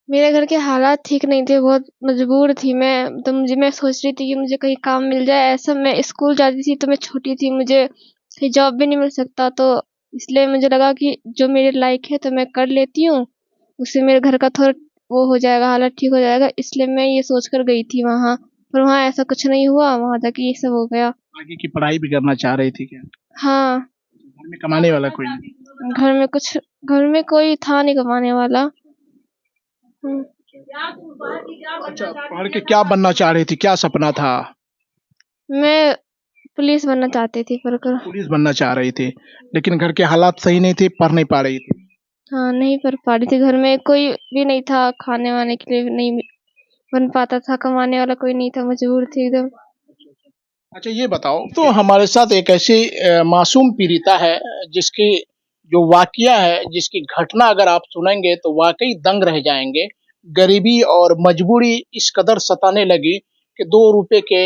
मेरे घर के हालात ठीक नहीं थे, बहुत मजबूर थी मैं। तो मैं सोच रही थी कि मुझे कहीं काम मिल जाए। ऐसा मैं स्कूल जाती थी तो मैं छोटी थी, मुझे कहीं जॉब भी नहीं मिल सकता, तो इसलिए मुझे लगा कि जो मेरे लायक है तो मैं कर लेती हूँ, उससे मेरे घर का थोड़ा वो हो जाएगा, हालत ठीक हो जाएगा। इसलिए मैं ये सोच कर गई थी वहाँ, पर वहाँ ऐसा कुछ नहीं हुआ, वहाँ जाके ये सब हो गया। आगे की पढ़ाई भी करना चाह रही थी क्या? हाँ, घर में कमाने वाला कोई नहीं? घर में कोई था नहीं कमाने वाला। हम्म। अच्छा, पढ़ के क्या बनना चाह रही थी, क्या सपना था? मैं पुलिस बनना चाहती थी, पर पुलिस बनना चाह रही थी, लेकिन घर के हालात सही नहीं थे, पढ़ नहीं पा रही थी। हाँ, नहीं पढ़ पा रही थी। घर में कोई भी नहीं था, खाने वाने के लिए नहीं बन पाता था, कमाने वाला कोई नहीं था, मजबूर थी एकदम। अच्छा ये बताओ, तो हमारे साथ एक ऐसी मासूम पीड़िता है जिसकी जो वाकया है, जिसकी घटना अगर आप सुनेंगे तो वाकई दंग रह जाएंगे। गरीबी और मजबूरी इस कदर सताने लगी कि 2 रुपए के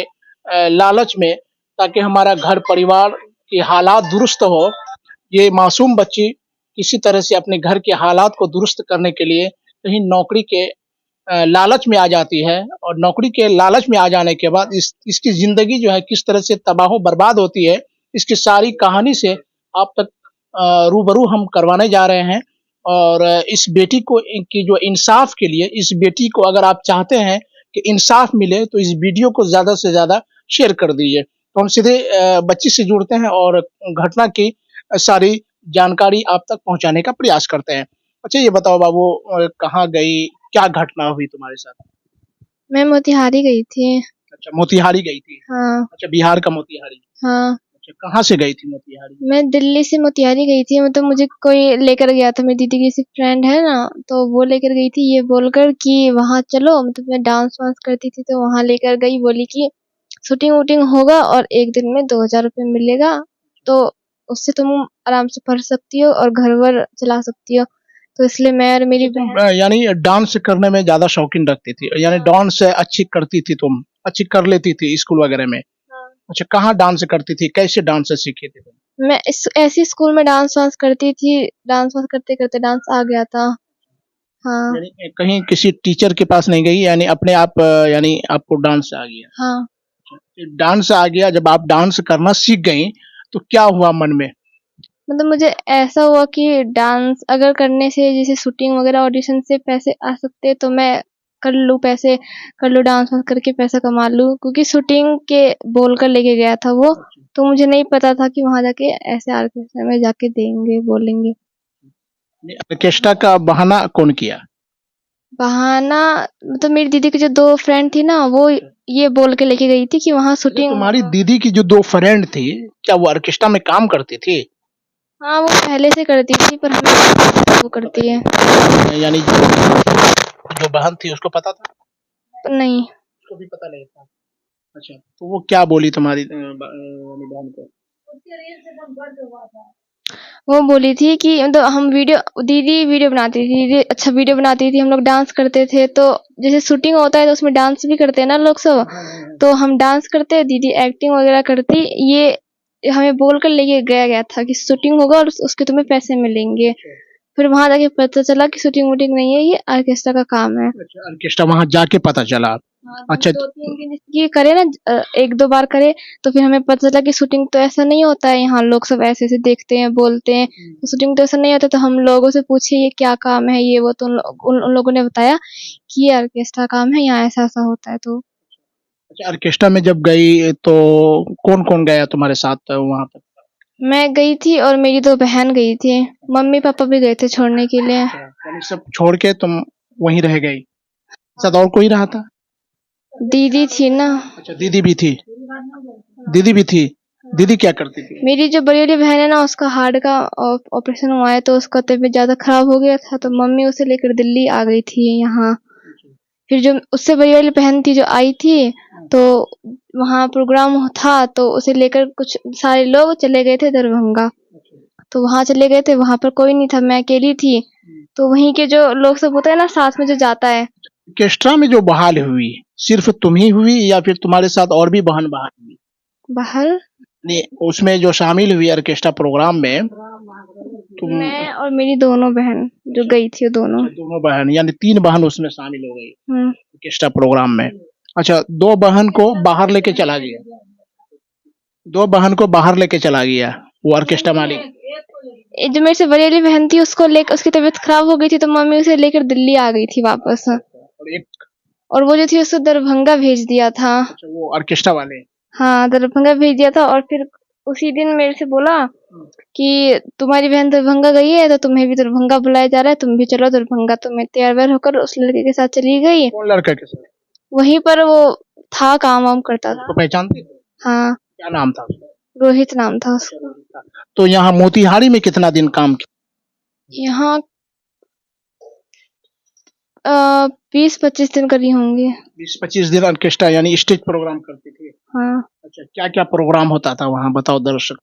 लालच में, ताकि हमारा घर परिवार के हालात दुरुस्त हो, ये मासूम बच्ची किसी तरह से अपने घर के हालात को दुरुस्त करने के लिए कहीं नौकरी के लालच में आ जाती है, और नौकरी के लालच में आ जाने के बाद इसकी जिंदगी जो है किस तरह से तबाह बर्बाद होती है, इसकी सारी कहानी से आप तक रूबरू हम करवाने जा रहे हैं। और इस बेटी को की जो इंसाफ के लिए, इस बेटी को अगर आप चाहते हैं कि इंसाफ मिले तो इस वीडियो को ज्यादा से ज्यादा शेयर कर दीजिए। तो हम सीधे बच्ची से जुड़ते हैं और घटना की सारी जानकारी आप तक पहुंचाने का प्रयास करते हैं। अच्छा ये बताओ बाबू, कहाँ गई, क्या घटना हुई तुम्हारे साथ? मैं मोतिहारी गई थी। अच्छा मोतिहारी गई थी। हाँ। अच्छा बिहार का मोतिहारी। हाँ, अच्छा कहाँ से गई थी मोतिहारी? मैं दिल्ली से मोतिहारी गई थी। मतलब मुझे कोई लेकर गया था, मेरी दीदी की सी फ्रेंड है ना, तो वो लेकर गई थी ये बोलकर कि वहाँ चलो। मतलब मैं डांस वांस करती थी तो वहाँ लेकर गई, बोली कि शूटिंग वूटिंग होगा और एक दिन में 2,000 रुपये मिलेगा, तो उससे तुम आराम से पढ़ सकती हो और घर वर चला सकती हो। तो इसलिए मैं और मेरी तुम बहन। यानी डांस करने में ज्यादा शौकीन रखती थी, यानी हाँ। डांस अच्छी करती थी, तुम अच्छी कर लेती थी स्कूल वगैरह में? हाँ। अच्छा कहाँ डांस करती थी, कैसे डांस सीखी थी तुम? मैं इस ऐसी स्कूल में डांस वांस करती थी, डांस वांस करते करते डांस आ गया था। हाँ। यानी कहीं किसी टीचर के पास नहीं गई, यानी अपने आप यानी आपको डांस आ गया? हाँ, डांस आ गया, जब आप डांस करना सीख गई तो क्या हुआ मन में? मतलब मुझे ऐसा हुआ कि डांस अगर करने से जैसे शूटिंग वगैरह ऑडिशन से पैसे आ सकते हैं, तो मैं कर लूँ, पैसे कर लूँ, डांस वांस करके पैसा कमा लूँ। क्योंकि शूटिंग के बोल कर लेके गया था वो, तो मुझे नहीं पता था कि वहाँ जाके ऐसे ऑर्केस्ट्रा में जाके देंगे, बोलेंगे। ऑर्केस्ट्रा का बहाना कौन किया? बहाना मतलब मेरी दीदी की जो 2 फ्रेंड थी ना, वो ये बोल के लेके गई थी कि वहाँ अच्छा, शूटिंग। तुम्हारी दीदी की जो 2 फ्रेंड थी, क्या वो ऑर्केस्ट्रा में काम करती थी? हाँ, वो पहले से करती थी, पर हमें नहीं पता था वो करती है। यानी जो बहन थी उसको पता था? पर नहीं। उसको भी पता नहीं था। अच्छा तो वो क्या बोली तुम्हारी यानी बहन को? वो बोली थी कि मतलब हम दीदी वीडियो बनाती थी, दीदी अच्छा वीडियो बनाती थी, हम लोग डांस करते थे, तो जैसे शूटिंग होता है तो उसमें डांस भी करते हैं ना लोग सब, तो हम डांस करते, दीदी एक्टिंग वगैरह करती। ये हमें बोल कर लेके गया था कि शूटिंग होगा और उसके तुम्हें पैसे मिलेंगे। फिर वहां जाके पता चला कि शूटिंग वूटिंग नहीं है, ये ऑर्केस्ट्रा का काम है। अच्छा ऑर्केस्ट्रा वहां जाके पता चला? हाँ, अच्छा 2-3 दिन ये करे ना, 1-2 बार करे, तो फिर हमें पता चला कि शूटिंग तो ऐसा नहीं होता है, यहाँ लोग सब ऐसे ऐसे देखते हैं, बोलते हैं, तो शूटिंग तो ऐसा नहीं होता। तो हम लोगों से पूछे ये क्या काम है, ये वो, तो उन लोगों ने बताया कि ये ऑर्केस्ट्रा काम है, यहाँ ऐसा ऐसा होता है। तो अच्छा ऑर्केस्ट्रा में जब गई तो कौन कौन गया तुम्हारे साथ वहां तक? मैं गई थी और मेरी 2 बहन गई थी, मम्मी पापा भी गए थे छोड़ने के लिए। अच्छा यानी सब छोड़ के तुम वहीं रह गई, साथ और कोई रहा था? दीदी थी ना। अच्छा दीदी भी थी? दीदी भी थी? दीदी क्या करती थी? मेरी जो बड़ी वाली बहन है ना, उसका हार्ट का ऑपरेशन हुआ है, तो उसका तबीयत ज्यादा खराब हो गया था, तो मम्मी उसे लेकर दिल्ली आ गई थी यहाँ। फिर जो उससे बड़ी वाली बहन थी जो आई थी, तो वहाँ प्रोग्राम था, तो उसे लेकर कुछ सारे लोग चले गए थे दरभंगा। तो वहाँ चले गए थे, वहाँ पर कोई नहीं था, मैं अकेली थी। तो वहीं के जो लोग सब होते हैं ना, साथ में जो जाता है। ऑर्केस्ट्रा में जो बहाल हुई, सिर्फ तुम ही हुई या फिर तुम्हारे साथ और भी बहन बहाल हुई? बाहर। नहीं, उसमें जो शामिल हुई ऑर्केस्ट्रा प्रोग्राम में तुम मैं और मेरी दोनों बहन जो गई थी वो दोनों। दोनों बहन यानी 3 बहन उसमें शामिल हो गई हम्म। ऑर्केस्ट्रा प्रोग्राम में। अच्छा, 2 बहन को बाहर लेके चला गया, 2 बहन को बाहर लेके चला गया वो ऑर्केस्ट्रा मालिक। ये जो मेरे से बड़ी वाली बहन थी उसको लेकर उसकी तबीयत खराब हो गई थी तो मम्मी उसे लेकर दिल्ली आ गई थी वापस। और एक और वो जो थी उसको दरभंगा भेज दिया था। अच्छा, वो ऑर्केस्ट्रा वाले। हाँ, दरभंगा भेज दिया था और फिर उसी दिन मेरे से बोला कि तुम्हारी बहन दरभंगा गई है तो तुम्हें भी दरभंगा बुलाया जा रहा है, तुम भी चलो दरभंगा। तो मैं तैयार वैयार होकर उस लड़के के साथ चली गई। कौन लड़का के साथ? वहीं पर वो था, काम वाम करता था। उसको पहचानते थे? हाँ, क्या नाम था उसका? रोहित नाम था उसका। तो यहाँ मोतिहारी में कितना दिन काम किया? यहाँ 20-25 दिन करी होंगी। 20-25 दिन ऑर्केस्ट्रा यानी स्टेज प्रोग्राम करते थे। हाँ, अच्छा, क्या क्या प्रोग्राम होता था वहाँ, बताओ दर्शक।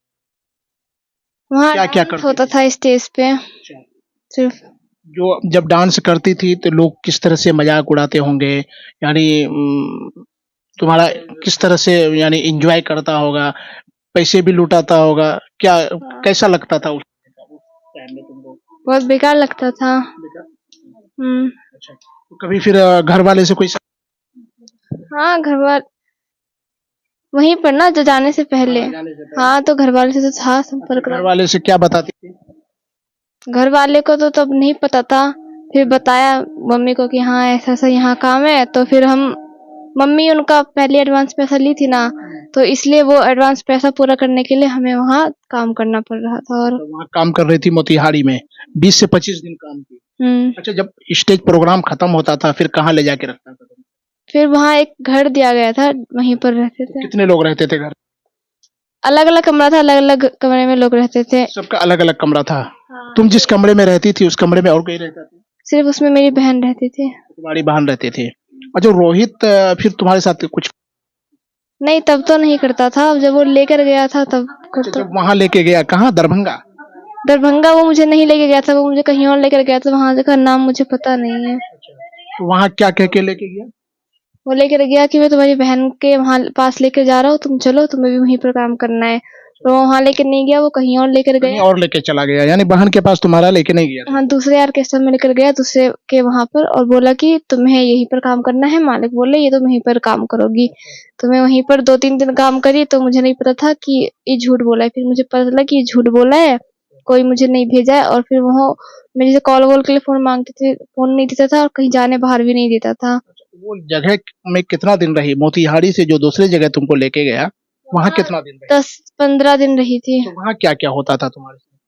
वहाँ क्या-क्या डांस करती होता थी? था स्टेज पे अच्छा, सिर्फ। जो जब डांस करती थी तो लोग किस तरह से मजाक उड़ाते होंगे, यानी तुम्हारा किस तरह से यानी एंजॉय करता होगा, पैसे भी लुटाता होगा, क्या कैसा लगता था उस टाइम में तुमको? बहुत बेकार लगता था। अच्छा, तो कभी फिर घर वाले से कोई हाँ, घर वाले वहीं पर ना जो जाने से पहले। जाने से पहले? हाँ, तो घर वाले से तो था संपर्क। घर वाले से क्या बताती थी? घर वाले को तो तब नहीं पता था, फिर बताया मम्मी को कि हाँ ऐसा ऐसा यहाँ काम है। तो फिर हम मम्मी उनका पहले एडवांस पैसा ली थी ना, तो इसलिए वो एडवांस पैसा पूरा करने के लिए हमें वहाँ काम करना पड़ रहा था। और तो वहाँ काम कर रही थी मोतिहारी में, 20 से 25 दिन काम की। अच्छा, जब स्टेज प्रोग्राम खत्म होता था फिर कहाँ ले जाके रखता था? फिर वहाँ एक घर दिया गया था, वहीं पर रहते थे। कितने लोग रहते थे घर? अलग अलग कमरा था, अलग अलग कमरे में लोग रहते थे। सबका अलग अलग कमरा था। हाँ। तुम जिस कमरे में रहती थी उस कमरे में और कोई रहता था? सिर्फ उसमें मेरी बहन रहती थी। तुम्हारी बहन रहते थे। अच्छा, रोहित फिर तुम्हारे साथ कुछ? नहीं, तब तो नहीं करता था, जब वो लेकर गया था तब करता। जब वहाँ लेके गया, कहाँ, दरभंगा? दरभंगा वो मुझे नहीं लेके गया था, वो मुझे कहीं और लेकर गया था, वहाँ का नाम मुझे पता नहीं है। तो वहाँ क्या कह के लेके गया? वो लेकर गया कि मैं तुम्हारी बहन के वहाँ पास लेकर जा रहा हूँ, तुम चलो, तुम्हें भी वहीं पर काम करना है। तो वो वहाँ लेकर नहीं गया, वो कहीं और लेकर कहीं गया। और लेके चला गया, यानी बहन के पास तुम्हारा लेके नहीं गया? हाँ, दूसरे ऑर्केस्ट्रा में लेकर गया, दूसरे के वहाँ पर, और बोला कि तुम्हें यहीं पर काम करना है। मालिक बोले ये तो वहीं पर काम करोगी। तो मैं वहीं पर 2-3 दिन काम करी, तो मुझे नहीं पता था कि ये झूठ बोला है। फिर मुझे पता चला कि ये झूठ बोला है, कोई मुझे नहीं भेजा है। और फिर वहाँ मेरे से कॉल वॉल के लिए फोन मांगते थे, फोन नहीं देता था, और कहीं जाने बाहर भी नहीं देता था। वो जगह में कितना दिन रही? मोतिहारी से जो दूसरी जगह तुमको लेके गया, वहाँ कितना दिन रही? 10-15 दिन रही थी। तो वहाँ क्या क्या होता था तुम्हारे साथ?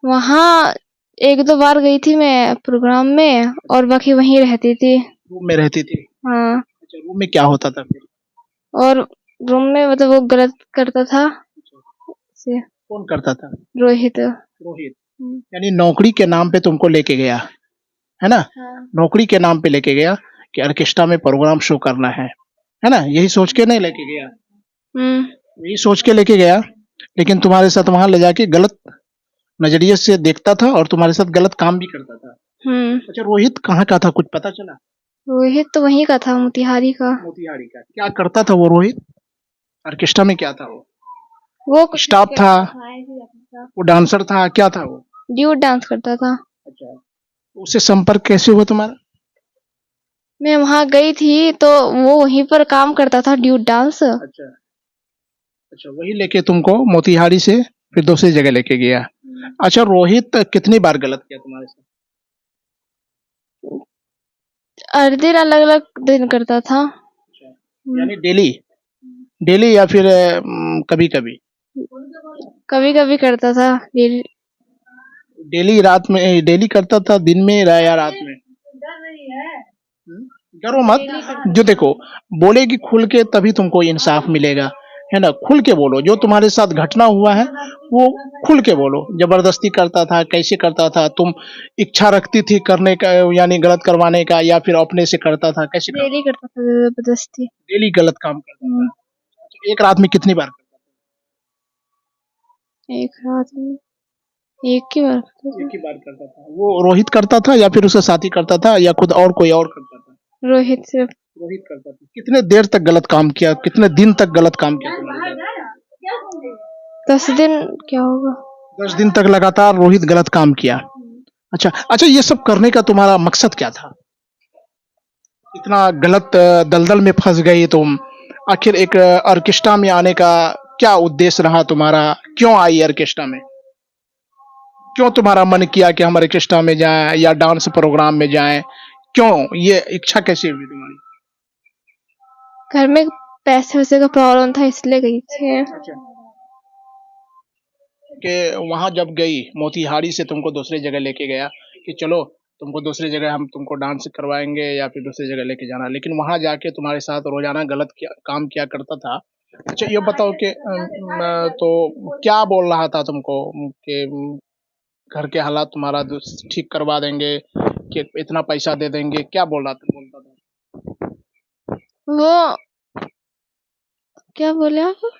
वहाँ 1-2 बार गई थी मैं प्रोग्राम में, और बाकी वहीं रहती थी। रूम में रहती थी? हाँ, अच्छा, रूम में क्या होता था फिर? और रूम में मतलब वो गलत करता था से कौन करता था? रोहित। रोहित। यानी नौकरी के नाम पे तुमको लेके गया, है ना? हाँ। नौकरी के नाम पे लेके गया कि ऑर्केस्ट्रा में प्रोग्राम शो करना है ना? यही सोच के नहीं लेके गया? यही सोच के लेके गया, लेकिन तुम्हारे साथ वहां ले जाके गलत नजरिए से देखता था और तुम्हारे साथ गलत काम भी करता था। अच्छा, रोहित कहाँ का था, कुछ पता चला? रोहित तो वहीं का था, मोतिहारी का। मोतिहारी का। क्या करता था वो रोहित? ऑर्केस्ट्रा में क्या था वो? वो कुछ स्टाफ नहीं था? करता था, ऐसे ही रहता था। वो डांसर था, क्या था वो? ड्यूट डांस करता था। अच्छा, उससे संपर्क कैसे हुआ तुम्हारा? मैं वहां गई थी तो वो वहीं पर काम करता था, ड्यूट डांस। अच्छा अच्छा, वही लेके तुमको मोतिहारी से फिर दूसरी जगह लेके गया। अच्छा, रोहित कितनी बार गलत किया तुम्हारे साथ? हर दिन अलग अलग दिन करता था। यानी डेली डेली या फिर कभी कभी? कभी कभी करता था, डेली। डेली रात में, डेली करता था, दिन में या रात में? डरो मत, जो देखो बोलेगी खुल के तभी तुमको इंसाफ मिलेगा, है ना? खुल के बोलो, जो तुम्हारे साथ घटना हुआ है वो खुल के बोलो। जबरदस्ती करता था, कैसे करता था? तुम इच्छा रखती थी करने का, यानी गलत करवाने का, या फिर अपने से करता था, कैसे करता? डेली करता था जबरदस्ती। डेली गलत काम करता था। अच्छा, एक रात में कितनी बार करता एक रात में एक ही बार करता था? एक था। ही बार करता था। वो रोहित करता था या फिर उसका साथी करता था या खुद और कोई और करता था? रोहित सिर्फ। रोहित करता था। कितने देर तक गलत काम किया, कितने दिन तक गलत काम किया तुम्हारे साथ? 10 दिन क्या होगा। 10 दिन तक लगातार रोहित गलत काम किया। अच्छा अच्छा, ये सब करने का तुम्हारा मकसद क्या था? इतना गलत दलदल में फंस गई तुम। आखिर एक ऑर्केस्ट्रा में आने का क्या उद्देश्य रहा तुम्हारा? क्यों आई ऑर्केस्ट्रा में? क्यों तुम्हारा मन किया कि हम ऑर्केस्ट्रा में जाएं या डांस प्रोग्राम में जाएं? क्यों ये इच्छा कैसे हुई तुम्हारी? घर में पैसे वैसे का प्रॉब्लम था इसलिए गई थी। अच्छा, कि वहां जब गई मोतिहारी से तुमको दूसरी जगह लेके गया कि चलो तुमको दूसरी जगह हम तुमको डांस करवाएंगे या फिर दूसरी जगह लेके जाना, लेकिन वहां जाके तुम्हारे साथ रोजाना गलत काम किया करता था। अच्छा ये बताओ कि तो क्या बोल रहा था तुमको कि घर के हालात तुम्हारा ठीक करवा देंगे, कि इतना पैसा दे देंगे, क्या बोलता था? वो क्या बोले आप।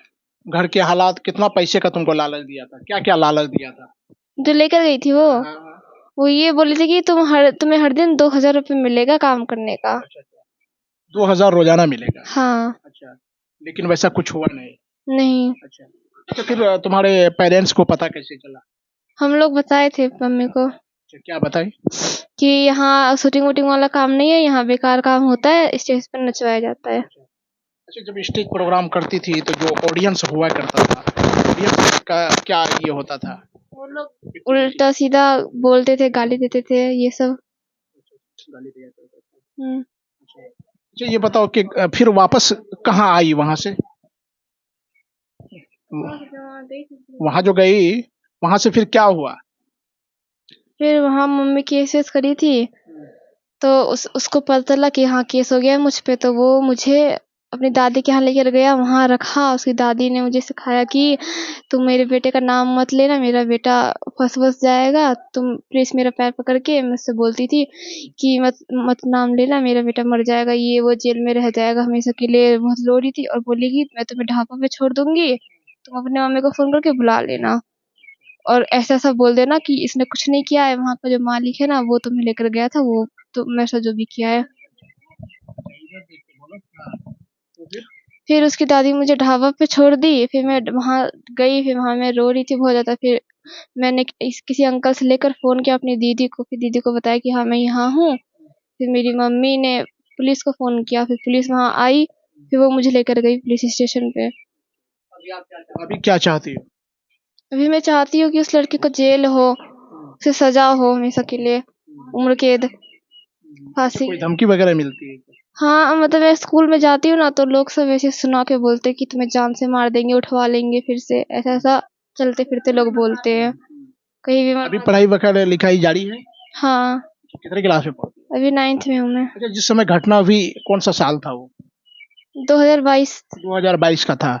घर के हालात, कितना पैसे का तुमको लालच दिया था? क्या क्या लालच दिया था? जो लेकर गई थी हाँ, हाँ। वो ये बोली थी कि तुम्हें हर दिन 2,000 रुपये मिलेगा काम करने का। अच्छा अच्छा, 2000 रोजाना मिलेगा? हाँ। अच्छा, लेकिन वैसा कुछ हुआ नहीं? नहीं। अच्छा अच्छा, फिर तुम्हारे पेरेंट्स को पता कैसे चला? हम लोग बताए थे मम्मी को अच्छा, क्या बताई? कि यहाँ शूटिंग वूटिंग वाला काम नहीं है, यहाँ बेकार काम होता है, स्टेज पर नचवाया जाता है। अच्छा, जब स्टेज प्रोग्राम करती थी तो जो ऑडियंस हुआ करता था, ऑडियंस का क्या ये होता था? वो लोग उल्टा सीधा बोलते थे, गाली देते थे, ये सब। गाली दिया करता था। हम्म। अच्छा ये बताओ कि फिर वापस कहाँ आई वहां से? वहां जो गई, वहां से फिर क्या हुआ? फिर वहाँ मम्मी केस करी थी, तो उसको पता चला कि हाँ केस हो गया है मुझ पे, तो वो मुझे अपनी दादी के यहाँ लेकर गया, वहाँ रखा। उसकी दादी ने मुझे सिखाया कि तुम मेरे बेटे का नाम मत लेना, मेरा बेटा फंस जाएगा, तुम प्लीज मेरा पैर पकड़ के मुझसे बोलती थी कि मत मत नाम लेना, मेरा बेटा मर जाएगा, ये वो जेल में रह जाएगा हमेशा के लिए। बहुत रो रही थी और बोली कि मैं तुम्हें ढाबा पे छोड़ दूंगी, तुम अपने मम्मी को फोन करके बुला लेना और ऐसा ऐसा बोल देना कि इसने कुछ नहीं किया है, वहाँ का जो मालिक है ना वो तुम्हें लेकर गया था, वो तो मेरे साथ जो भी किया है। फिर उसकी दादी मुझे ढाबा पे छोड़ दी, फिर मैं वहाँ गई, फिर वहाँ मैं रो रही थी बहुत ज़्यादा। फिर मैंने किसी अंकल से लेकर फ़ोन किया अपनी दीदी को, फिर दीदी को बताया कि हाँ मैं यहाँ हूँ। फिर मेरी मम्मी ने पुलिस को फ़ोन किया, फिर पुलिस वहाँ आई, फिर वो मुझे लेकर गई पुलिस स्टेशन पे। अभी क्या चाहती हो? अभी मैं चाहती हूँ कि उस लड़के को जेल हो, उसे सजा हो हमेशा के लिए, उम्र कैद, फांसी। कोई धमकी वगैरह मिलती है? हाँ मतलब मैं स्कूल में जाती हूँ ना, तो लोग सब ऐसे सुना के बोलते कि तुम्हें जान से मार देंगे, उठवा लेंगे फिर से, ऐसा ऐसा चलते फिरते लोग बोलते हैं कहीं भी अभी पढ़ाई वगैरह लिखाई जारी है? हाँ कितने क्लास में पढ़ती हो? अभी 9th में हूँ मैं। अच्छा, जिस समय घटना हुई कौन सा साल था वो? 2022। 2022 का था।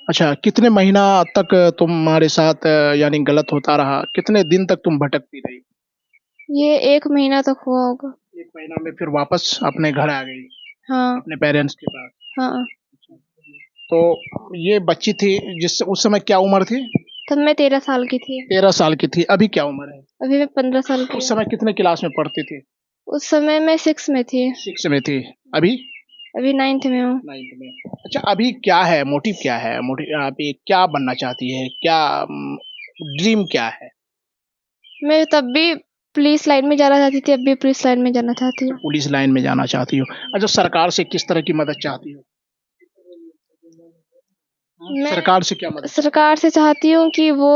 अच्छा, कितने महीना तक तुम्हारे साथ यानी गलत होता रहा? कितने दिन तक तुम भटकती रही? ये 1 महीना तक हुआ होगा। 1 महीना में फिर वापस अपने घर आ गई, हाँ अपने पेरेंट्स के पास। हाँ। तो ये बच्ची थी जिस उस समय क्या उम्र थी? तब मैं 13 साल की थी। 13 साल की थी। अभी क्या उम्र है? अभी मैं 15 साल की उस हूँ। समय कितने क्लास में पढ़ती थी? उस समय मैं 6 में थी। 6 में थी। अभी? अभी 9th में हूँ। 9th में। अच्छा, अभी क्या है मोटिव, क्या है मोटिव? अभी क्या बनना चाहती है? क्या ड्रीम क्या है? मैं तब भी पुलिस लाइन में जाना चाहती थी, अब भी पुलिस लाइन में जाना चाहती हूँ। पुलिस लाइन में जाना चाहती हो? अच्छा, सरकार से किस तरह की मदद चाहती हो? मैं सरकार से क्या मदद? सरकार से चाहती हूँ कि वो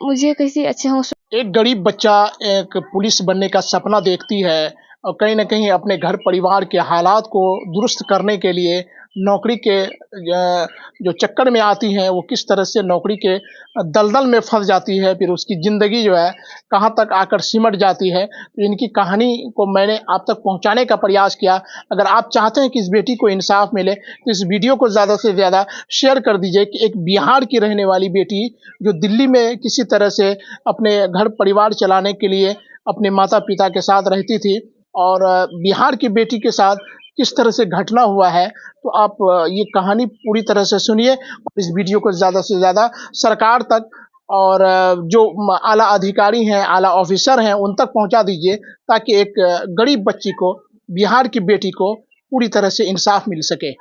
मुझे किसी अच्छे एक गरीब बच्चा एक पुलिस बनने का सपना देखती है और कहीं न कहीं अपने घर परिवार के हालात को दुरुस्त करने के लिए नौकरी के जो चक्कर में आती हैं, वो किस तरह से नौकरी के दलदल में फँस जाती है, फिर उसकी ज़िंदगी जो है कहाँ तक आकर सिमट जाती है। तो इनकी कहानी को मैंने आप तक पहुँचाने का प्रयास किया। अगर आप चाहते हैं कि इस बेटी को इंसाफ़ मिले, तो इस वीडियो को ज़्यादा से ज़्यादा शेयर कर दीजिए कि एक बिहार की रहने वाली बेटी जो दिल्ली में किसी तरह से अपने घर परिवार चलाने के लिए अपने माता-पिता के साथ रहती थी और बिहार की बेटी के साथ किस तरह से घटना हुआ है। तो आप ये कहानी पूरी तरह से सुनिए और इस वीडियो को ज़्यादा से ज़्यादा सरकार तक और जो आला अधिकारी हैं, आला ऑफ़िसर हैं, उन तक पहुँचा दीजिए ताकि एक गरीब बच्ची को, बिहार की बेटी को पूरी तरह से इंसाफ़ मिल सके।